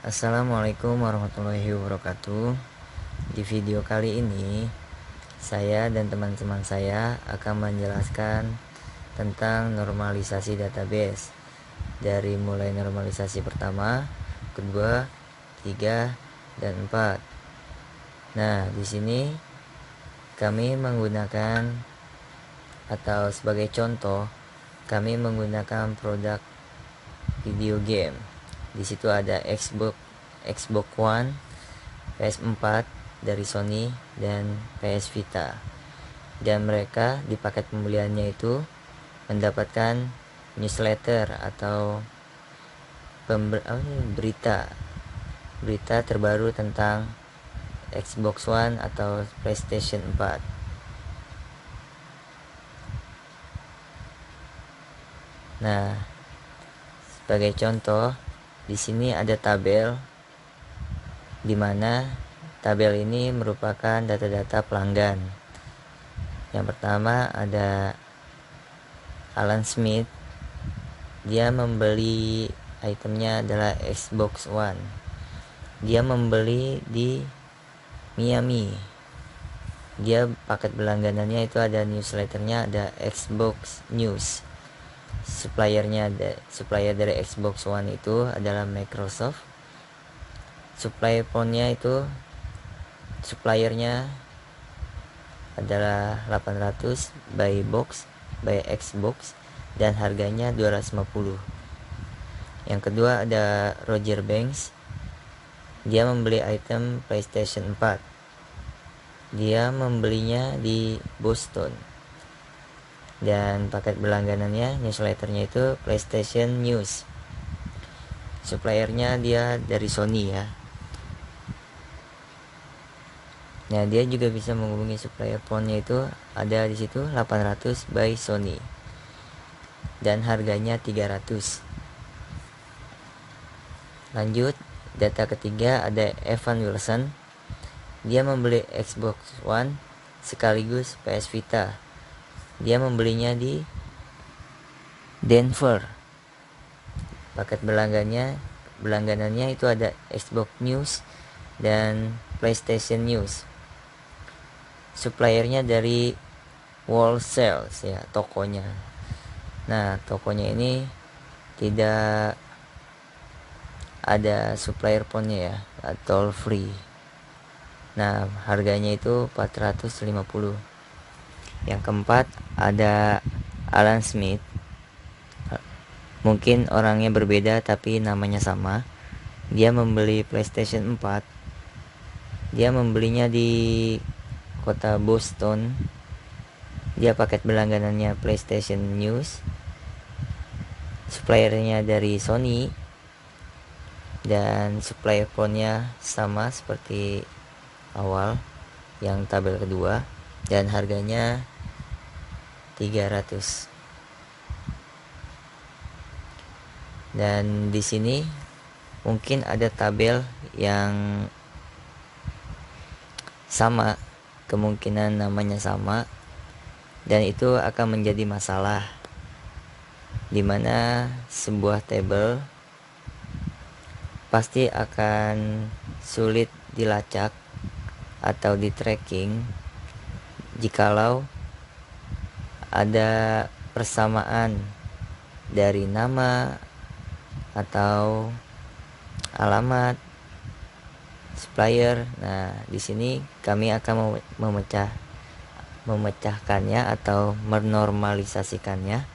Assalamualaikum warahmatullahi wabarakatuh. Di video kali ini, saya dan teman-teman saya akan menjelaskan tentang normalisasi database. Dari mulai normalisasi pertama, kedua, tiga, dan empat. Nah, di sini kami menggunakan atau sebagai contoh, kami menggunakan produk video game. Di situ ada Xbox One, PS4 dari Sony, dan PS Vita. Dan mereka di paket pembeliannya itu mendapatkan newsletter atau berita terbaru tentang Xbox One atau PlayStation 4. Nah, sebagai contoh, di sini ada tabel di mana tabel ini merupakan data-data pelanggan. Yang pertama ada Alan Smith. Dia membeli itemnya adalah Xbox One. Dia membeli di Miami. Dia paket berlangganannya itu ada newsletternya, ada Xbox News. Supplier dari Xbox One itu adalah Microsoft. Suppliernya adalah 800 by Xbox dan harganya 250. Yang kedua ada Roger Banks. Dia membeli item PlayStation 4. Dia membelinya di Boston. Dan paket berlangganannya, newsletternya itu PlayStation News. Suppliernya dia dari Sony ya. Nah, dia juga bisa menghubungi supplier phone-nya itu ada di situ 800 by Sony. Dan harganya 300. Lanjut, data ketiga ada Evan Wilson. Dia membeli Xbox One sekaligus PS Vita. Dia membelinya di Denver. Paket berlangganannya itu ada Xbox News dan PlayStation News. Suppliernya dari Wall Sales ya, tokonya. Nah, tokonya ini tidak ada supplier phone-nya ya, toll free. Nah, harganya itu 450. Yang keempat ada Alan Smith. Mungkin orangnya berbeda tapi namanya sama. Dia membeli PlayStation 4. Dia membelinya di kota Boston. Dia paket berlangganannya PlayStation News. Suppliernya dari Sony. Dan supplier phone-nya sama seperti awal yang tabel kedua, dan harganya 300. Dan di sini mungkin ada tabel yang sama, kemungkinan namanya sama, dan itu akan menjadi masalah dimana sebuah tabel pasti akan sulit dilacak atau di tracking jikalau ada persamaan dari nama atau alamat supplier. Nah, di sini kami akan memecahkannya atau menormalisasikannya.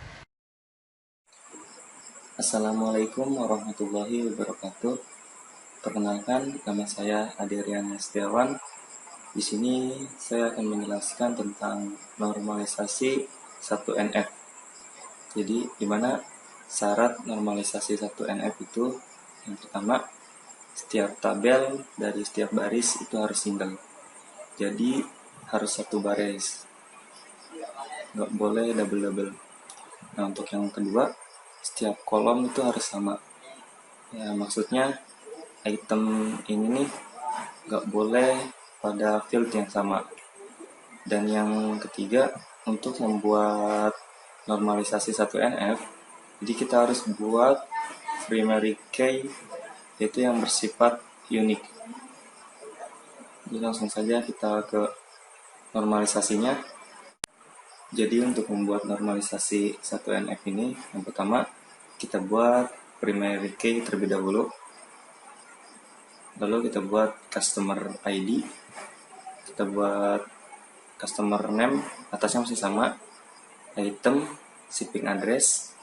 Assalamualaikum warahmatullahi wabarakatuh. Perkenalkan, nama saya Adrian Setiawan. Di sini saya akan menjelaskan tentang normalisasi 1NF. Jadi, gimana syarat normalisasi 1NF itu? Yang pertama, setiap tabel dari setiap baris itu harus single. Jadi, harus satu baris. Nggak boleh double-double. Nah, untuk yang kedua, setiap kolom itu harus sama. Ya, maksudnya item ini nih nggak boleh pada field yang sama. Dan yang ketiga, untuk membuat normalisasi 1NF, jadi kita harus buat primary key yaitu yang bersifat unik. Jadi langsung saja kita ke normalisasinya. Jadi untuk membuat normalisasi 1NF ini, yang pertama kita buat primary key terlebih dahulu. Lalu kita buat customer ID, kita buat customer name, atasnya masih sama, item, shipping address,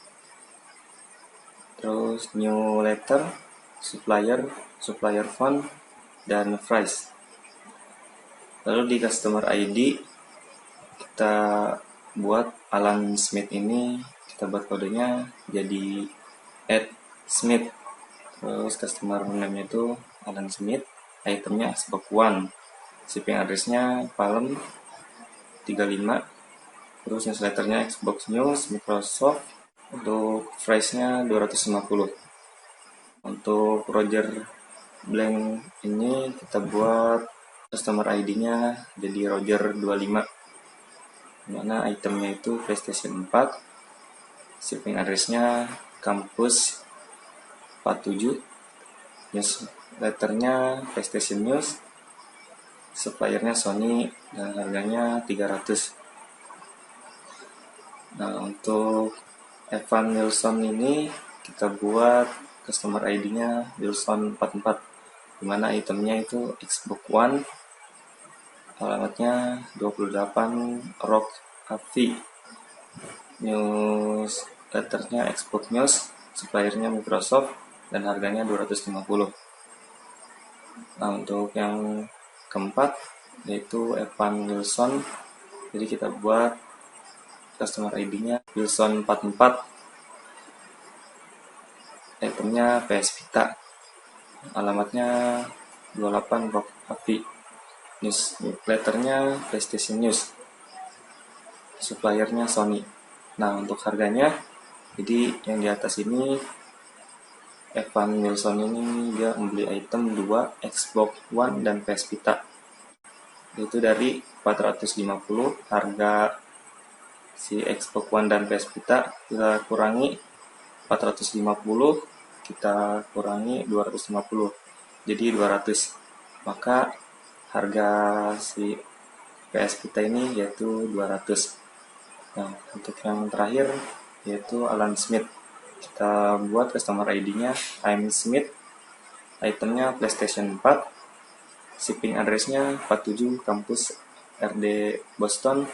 terus new letter, supplier phone, dan price. Lalu di customer ID kita buat Alan Smith ini, kita buat kodenya jadi @smith. Terus customer name itu Alan Smith, itemnya Xbox One, shipping addressnya Palem 35, terus newsletternya Xbox News Microsoft, untuk price-nya 250. Untuk Roger Blank ini kita buat customer ID-nya jadi Roger 25, dimana itemnya itu PlayStation 4, shipping address-nya kampus 47, newsletternya PlayStation News, suppliernya Sony, dan harganya 300. Nah, untuk Evan Wilson ini kita buat customer ID-nya Wilson 44, dimana itemnya itu Xbox One, alamatnya 28 Rock Avenue, newsletternya Xbox News, suppliernya Microsoft, dan harganya 250. Nah, untuk yang keempat yaitu Evan Wilson, jadi kita buat customer ID-nya Wilson 44, itemnya PS Vita, alamatnya 28 Rock Avenue, newsletternya PlayStation News, suppliernya Sony. Nah, untuk harganya, jadi yang di atas ini Evan Wilson ini dia membeli item 2 Xbox One dan PS Vita, itu dari 450. Harga si Xbox One dan PS Vita kita kurangi 450, kita kurangi 250, jadi 200. Maka harga si PS Vita ini yaitu 200. Nah, untuk yang terakhir yaitu Alan Smith, kita buat customer ID-nya I'm Smith, itemnya PlayStation 4, shipping address-nya 47 kampus RD Boston,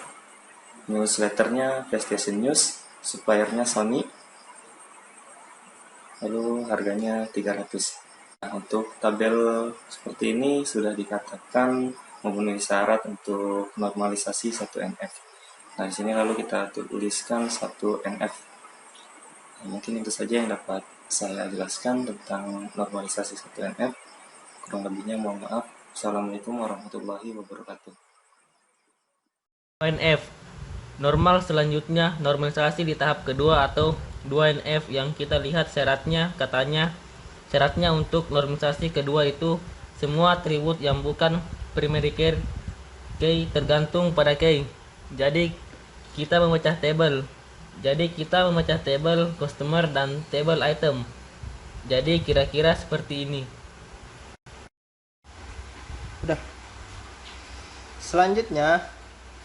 newsletternya PlayStation News, suppliernya Sony, lalu harganya 300. Nah, untuk tabel seperti ini sudah dikatakan memenuhi syarat untuk normalisasi 1NF. Nah, di sini lalu kita tuliskan 1NF. Nah, mungkin itu saja yang dapat saya jelaskan tentang normalisasi 1NF. Kurang lebihnya mohon maaf. Assalamualaikum warahmatullahi wabarakatuh. NF normal selanjutnya normalisasi di tahap kedua atau 2NF yang kita lihat syaratnya. Katanya syaratnya untuk normalisasi kedua itu semua atribut yang bukan primary key tergantung pada key. Jadi kita memecah table customer dan table item. Jadi kira-kira seperti ini. Udah. Selanjutnya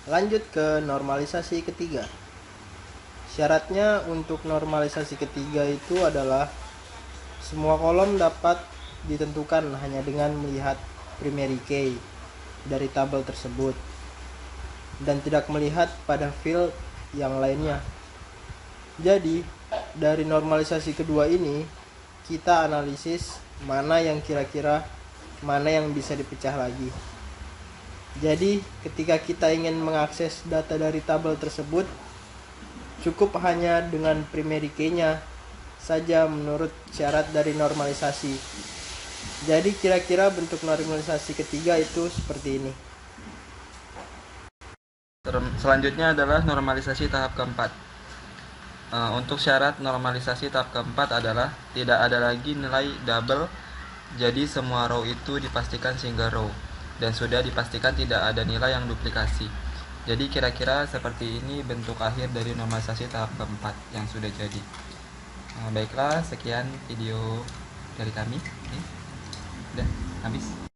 lanjut ke normalisasi ketiga. Syaratnya untuk normalisasi ketiga itu adalah semua kolom dapat ditentukan hanya dengan melihat primary key dari tabel tersebut dan tidak melihat pada field yang lainnya. Jadi dari normalisasi kedua ini kita analisis mana yang bisa dipecah lagi. Jadi ketika kita ingin mengakses data dari tabel tersebut, cukup hanya dengan primary key-nya saja menurut syarat dari normalisasi. Jadi kira-kira bentuk normalisasi ketiga itu seperti ini. Selanjutnya adalah normalisasi tahap keempat. Untuk syarat normalisasi tahap keempat adalah tidak ada lagi nilai double, jadi semua row itu dipastikan single row dan sudah dipastikan tidak ada nilai yang duplikasi. Jadi kira-kira seperti ini bentuk akhir dari normalisasi tahap keempat yang sudah jadi. Baiklah, sekian video dari kami. Oke. Udah habis.